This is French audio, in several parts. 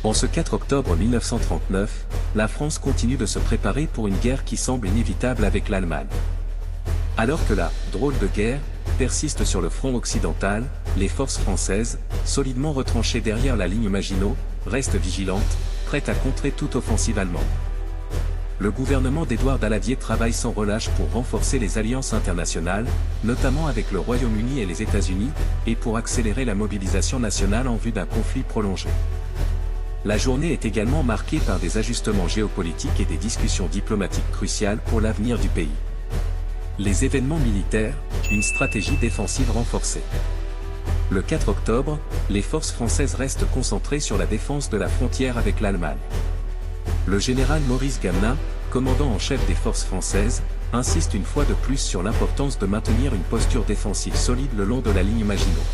En ce 4 octobre 1939, la France continue de se préparer pour une guerre qui semble inévitable avec l'Allemagne. Alors que la « drôle de guerre » persiste sur le front occidental, les forces françaises, solidement retranchées derrière la ligne Maginot, restent vigilantes, prêtes à contrer toute offensive allemande. Le gouvernement d'Édouard Daladier travaille sans relâche pour renforcer les alliances internationales, notamment avec le Royaume-Uni et les États-Unis, et pour accélérer la mobilisation nationale en vue d'un conflit prolongé. La journée est également marquée par des ajustements géopolitiques et des discussions diplomatiques cruciales pour l'avenir du pays. Les événements militaires, une stratégie défensive renforcée. Le 4 octobre, les forces françaises restent concentrées sur la défense de la frontière avec l'Allemagne. Le général Maurice Gamelin, commandant en chef des forces françaises, insiste une fois de plus sur l'importance de maintenir une posture défensive solide le long de la ligne Maginot.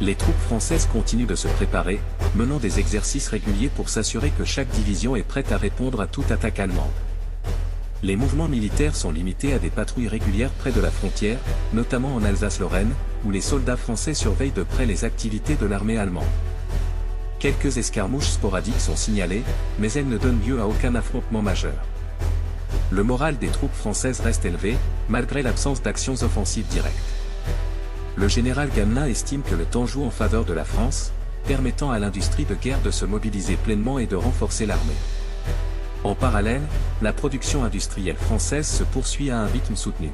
Les troupes françaises continuent de se préparer, menant des exercices réguliers pour s'assurer que chaque division est prête à répondre à toute attaque allemande. Les mouvements militaires sont limités à des patrouilles régulières près de la frontière, notamment en Alsace-Lorraine, où les soldats français surveillent de près les activités de l'armée allemande. Quelques escarmouches sporadiques sont signalées, mais elles ne donnent lieu à aucun affrontement majeur. Le moral des troupes françaises reste élevé, malgré l'absence d'actions offensives directes. Le général Gamelin estime que le temps joue en faveur de la France, permettant à l'industrie de guerre de se mobiliser pleinement et de renforcer l'armée. En parallèle, la production industrielle française se poursuit à un rythme soutenu.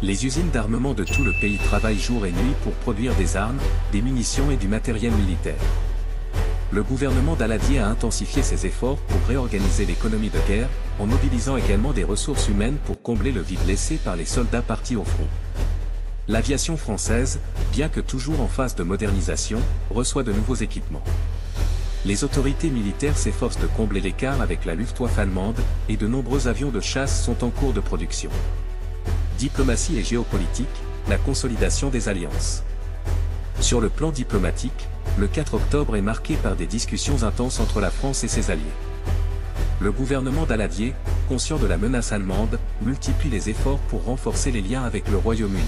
Les usines d'armement de tout le pays travaillent jour et nuit pour produire des armes, des munitions et du matériel militaire. Le gouvernement Daladier a intensifié ses efforts pour réorganiser l'économie de guerre, en mobilisant également des ressources humaines pour combler le vide laissé par les soldats partis au front. L'aviation française, bien que toujours en phase de modernisation, reçoit de nouveaux équipements. Les autorités militaires s'efforcent de combler l'écart avec la Luftwaffe allemande, et de nombreux avions de chasse sont en cours de production. Diplomatie et géopolitique, la consolidation des alliances. Sur le plan diplomatique, le 4 octobre est marqué par des discussions intenses entre la France et ses alliés. Le gouvernement Daladier, conscient de la menace allemande, multiplie les efforts pour renforcer les liens avec le Royaume-Uni.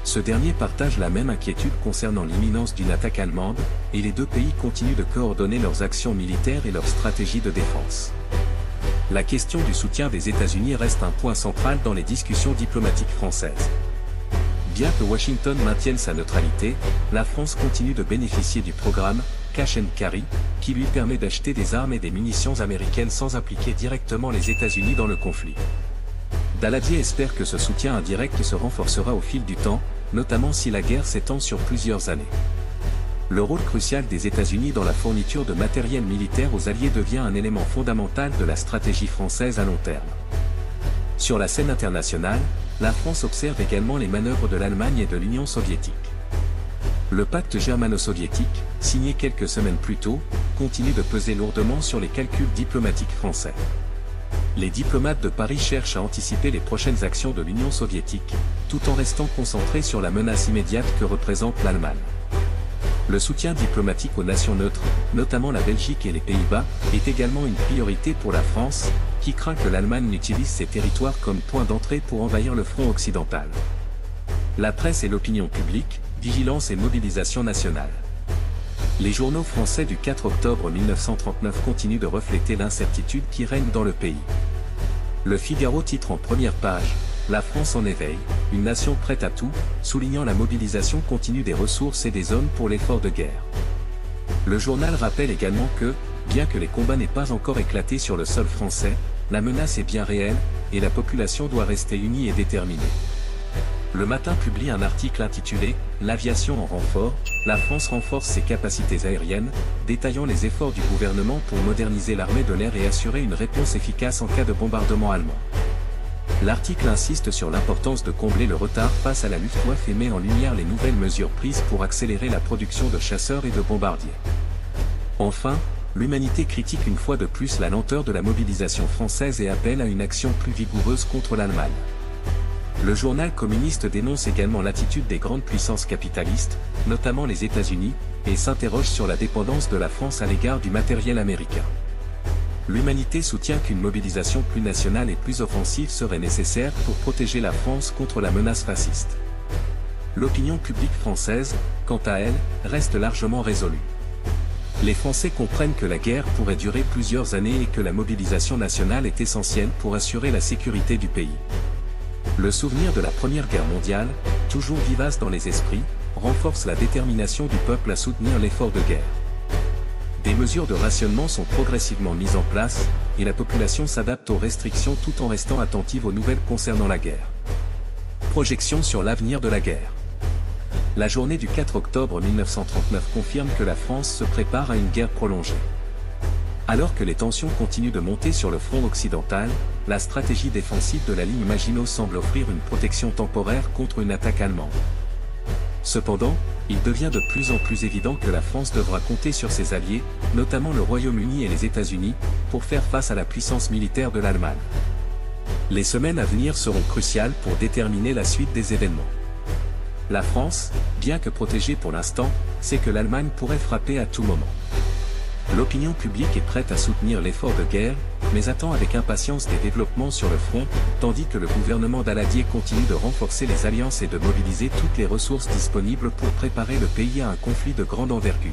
Ce dernier partage la même inquiétude concernant l'imminence d'une attaque allemande, et les deux pays continuent de coordonner leurs actions militaires et leurs stratégies de défense. La question du soutien des États-Unis reste un point central dans les discussions diplomatiques françaises. Bien que Washington maintienne sa neutralité, la France continue de bénéficier du programme Cash and Carry, qui lui permet d'acheter des armes et des munitions américaines sans impliquer directement les États-Unis dans le conflit. Daladier espère que ce soutien indirect se renforcera au fil du temps, notamment si la guerre s'étend sur plusieurs années. Le rôle crucial des États-Unis dans la fourniture de matériel militaire aux Alliés devient un élément fondamental de la stratégie française à long terme. Sur la scène internationale, la France observe également les manœuvres de l'Allemagne et de l'Union soviétique. Le pacte germano-soviétique, signé quelques semaines plus tôt, continue de peser lourdement sur les calculs diplomatiques français. Les diplomates de Paris cherchent à anticiper les prochaines actions de l'Union soviétique, tout en restant concentrés sur la menace immédiate que représente l'Allemagne. Le soutien diplomatique aux nations neutres, notamment la Belgique et les Pays-Bas, est également une priorité pour la France, qui craint que l'Allemagne n'utilise ces territoires comme point d'entrée pour envahir le front occidental. La presse et l'opinion publique, vigilance et mobilisation nationale. Les journaux français du 4 octobre 1939 continuent de refléter l'incertitude qui règne dans le pays. Le Figaro titre en première page « La France en éveil, une nation prête à tout », soulignant la mobilisation continue des ressources et des hommes pour l'effort de guerre. Le journal rappelle également que, bien que les combats n'aient pas encore éclaté sur le sol français, la menace est bien réelle, et la population doit rester unie et déterminée. Le Matin publie un article intitulé « L'aviation en renfort, la France renforce ses capacités aériennes », détaillant les efforts du gouvernement pour moderniser l'armée de l'air et assurer une réponse efficace en cas de bombardement allemand. L'article insiste sur l'importance de combler le retard face à la Luftwaffe et met en lumière les nouvelles mesures prises pour accélérer la production de chasseurs et de bombardiers. Enfin, l'Humanité critique une fois de plus la lenteur de la mobilisation française et appelle à une action plus vigoureuse contre l'Allemagne. Le journal communiste dénonce également l'attitude des grandes puissances capitalistes, notamment les États-Unis, et s'interroge sur la dépendance de la France à l'égard du matériel américain. L'Humanité soutient qu'une mobilisation plus nationale et plus offensive serait nécessaire pour protéger la France contre la menace fasciste. L'opinion publique française, quant à elle, reste largement résolue. Les Français comprennent que la guerre pourrait durer plusieurs années et que la mobilisation nationale est essentielle pour assurer la sécurité du pays. Le souvenir de la Première Guerre mondiale, toujours vivace dans les esprits, renforce la détermination du peuple à soutenir l'effort de guerre. Des mesures de rationnement sont progressivement mises en place, et la population s'adapte aux restrictions tout en restant attentive aux nouvelles concernant la guerre. Projection sur l'avenir de la guerre. La journée du 4 octobre 1939 confirme que la France se prépare à une guerre prolongée. Alors que les tensions continuent de monter sur le front occidental, la stratégie défensive de la ligne Maginot semble offrir une protection temporaire contre une attaque allemande. Cependant, il devient de plus en plus évident que la France devra compter sur ses alliés, notamment le Royaume-Uni et les États-Unis, pour faire face à la puissance militaire de l'Allemagne. Les semaines à venir seront cruciales pour déterminer la suite des événements. La France, bien que protégée pour l'instant, sait que l'Allemagne pourrait frapper à tout moment. L'opinion publique est prête à soutenir l'effort de guerre, mais attend avec impatience des développements sur le front, tandis que le gouvernement Daladier continue de renforcer les alliances et de mobiliser toutes les ressources disponibles pour préparer le pays à un conflit de grande envergure.